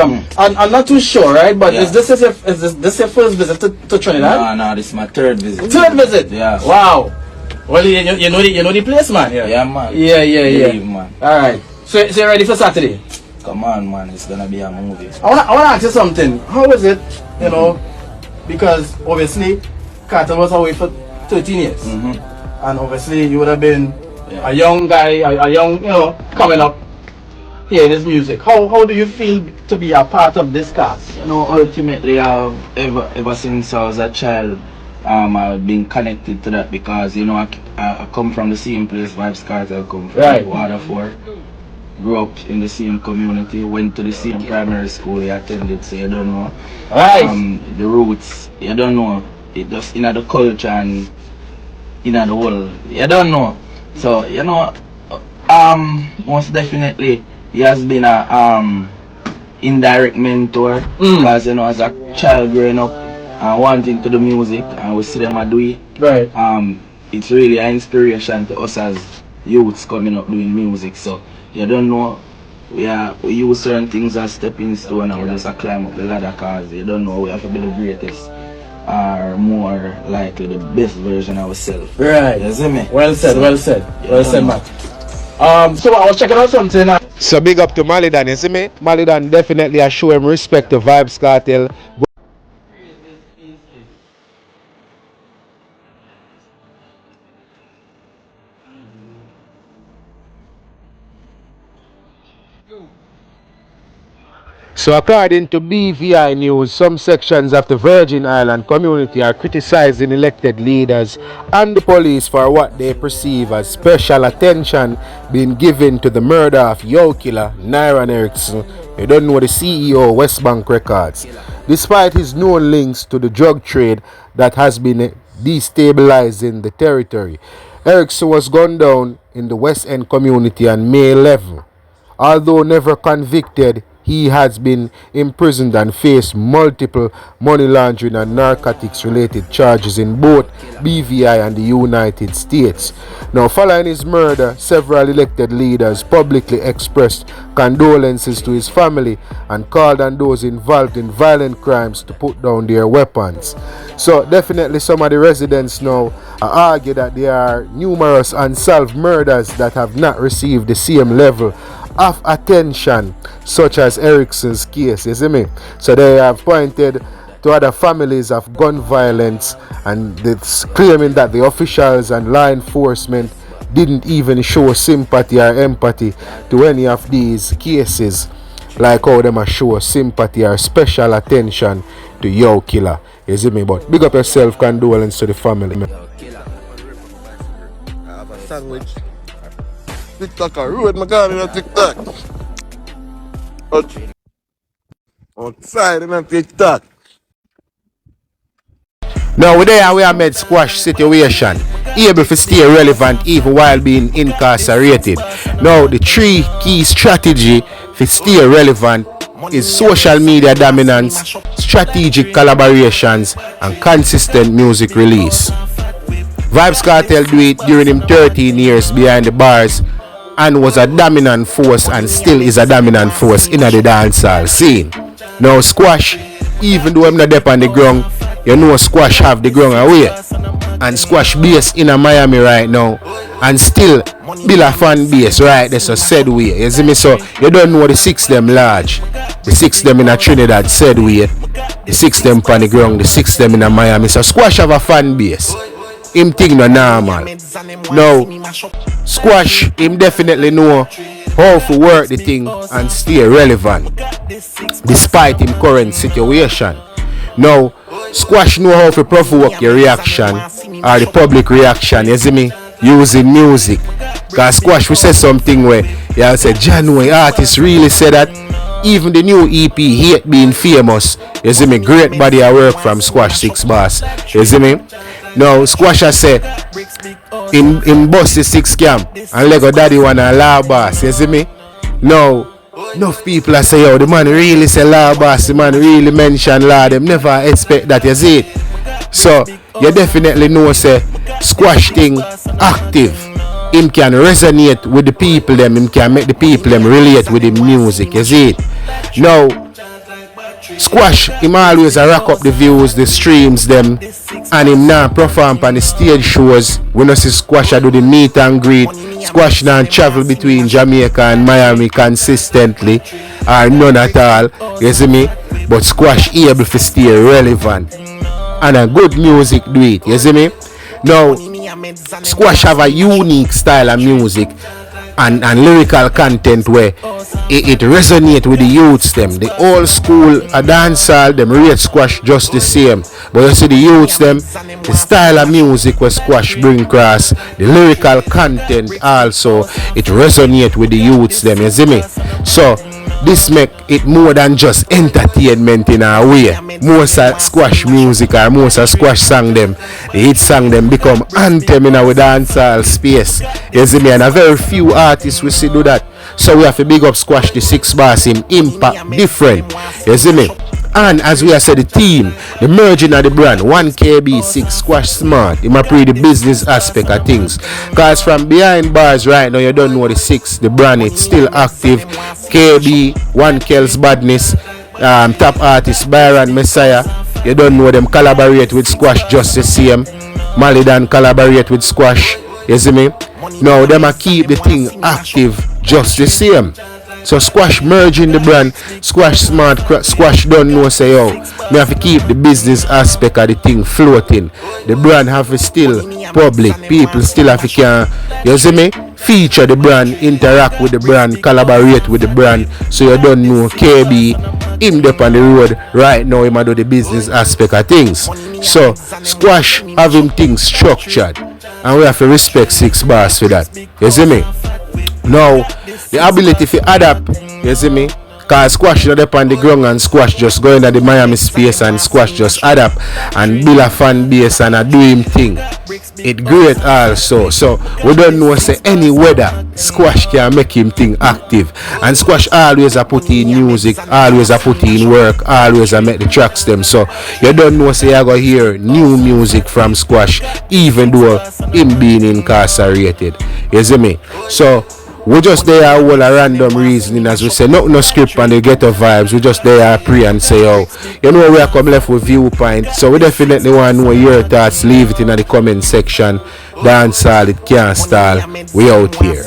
I'm not too sure, right? But is this your first visit to Trinidad? No, this is my third visit. Third visit? Yeah. Wow. Well, you know the place, man. Yeah, man. Yeah. Believe, man. All right. So you ready for Saturday? Come on, man. It's gonna be a movie. I wanna ask you something. How was it? You know, because obviously Kartel was away for 13 years, and obviously you would have been a young guy, a young, coming up hearing his music. How do you feel to be a part of this cast? Ultimately, ever since I was a child, I've been connected to that because I come from the same place Vybz Kartel come from, right. Waterford. Grew up in the same community, went to the same primary school I attended, so you don't know. Right. The roots, you don't know. It just in the culture and in the world, you don't know. So most definitely he has been a indirect mentor because as a child growing up and wanting to do music and we see them do it. Right. It's really an inspiration to us as youths coming up doing music. So you don't know, we use certain things as stepping stone and we just climb up the ladder because you don't know we have to be the greatest or more likely the best version of ourselves. Right. You see me? Well said, so, well said, Matt. So I was checking out something. So big up to Malie, you see me? Malie definitely show him respect to Vybz Kartel. So according to BVI News, some sections of the Virgin Island community are criticizing elected leaders and the police for what they perceive as special attention being given to the murder of Killa, Nyron Erickson, you don't know, the CEO of West Bank Records, despite his known links to the drug trade that has been destabilizing the territory. Erickson was gunned down in the West End community on May 11. Although never convicted, he has been imprisoned and faced multiple money laundering and narcotics related charges in both BVI and the United States. Now, following his murder, several elected leaders publicly expressed condolences to his family and called on those involved in violent crimes to put down their weapons. So definitely some of the residents now argue that there are numerous unsolved murders that have not received the same level of attention such as Erickson's case, you see me? So they have pointed to other families of gun violence and it's claiming that the officials and law enforcement didn't even show sympathy or empathy to any of these cases, like how them show sympathy or special attention to Killa, you see me? But big up yourself, condolence to the family. I have a sandwich. TikTok, I ruined my gun in TikTok. Outside in TikTok. Now we there and we are made squash situation, able to stay relevant even while being incarcerated. Now the three key strategy to stay relevant is social media dominance, strategic collaborations, and consistent music release. Vybz Kartel do it during him 13 years behind the bars and was a dominant force and still is a dominant force in the dancehall scene. Now Squash, even though I'm not up on the ground, you know Squash have the ground away. And Squash base in a Miami right now and still build a fan base right there, so said way. You see me? So you don't know the six them large. The six them in a Trinidad said way. The six them on the ground, the six them in a Miami. So Squash have a fan base. Him thing no normal. Now Squash, him definitely know how to work the thing and stay relevant despite him current situation. Now Squash know how to provoke your reaction or the public reaction, you see me, using music. Cause Squash will say something where you say, January artists really say that. Even the new EP, Hate Being Famous, you see me, great body of work from Squash 6 Boss, you see me. Now Squash has said in bust the 6 cam and Lego Daddy wanna law boss, you see me. Now enough people are say, yo, the man really say law boss, the man really mention law, them never expect that, you see it. So you definitely know say Squash thing active. Him can resonate with the people them, him can make the people them relate with the music, you see it. Now Squash, him always a rack up the views, the streams, them, and him now perform on the stage shows. We know see Squash I do the meet and greet. Squash now travel between Jamaica and Miami consistently, or none at all. You see me? But Squash able to stay relevant, and a good music do it. You see me? Now, Squash have a unique style of music and lyrical content where it resonates with the youths them. The old school a dancehall them rate Squash just the same. But you see the youths them, the style of music where Squash bring across, the lyrical content also, it resonates with the youths them, you see me? So this make it more than just entertainment in a way. Most of Squash music or most of Squash song them, the hit song them become anthem in our dancehall space. You see me? And a very few artists will see do that. So we have to big up Squash the 6 bars him impact different. You see me? And as we have said, the team, the merging of the brand, 1KB6 Squash Smart, it might pre the business aspect of things. Cause from behind bars right now, you don't know the 6, the brand, it's still active. KB, 1Kel's Badness, top artist Byron Messiah, you don't know them collaborate with Squash just the same. Malie Dan collaborate with Squash, you see me? Now them a keep the thing active just the same. So Squash merging the brand, Squash Smart, Squash don't know say yo, me have to keep the business aspect of the thing floating. The brand have to still public, people still have to can, you see me? Feature the brand, interact with the brand, collaborate with the brand. So you don't know KB, him up on the road right now, him do the business aspect of things. So Squash have him things structured, and we have to respect 6 bars for that. You see me? Now the ability to adapt, you see me? Cause Squash not up on the ground and Squash just go into the Miami space and Squash just adapt and build a fan base and a do him thing. It great also. So we don't know say any weather Squash can make him thing active. And Squash always a put in music, always a put in work, always a make the tracks them. So you don't know say you go hear new music from Squash even though him being incarcerated. You see me? So we just there all a random reasoning, as we say, no script and the ghetto vibes. We just there pre and say, oh, you know we are come left with viewpoint. So we definitely want to know your thoughts. Leave it in the comment section. Dancehall, it can't stall. We out here.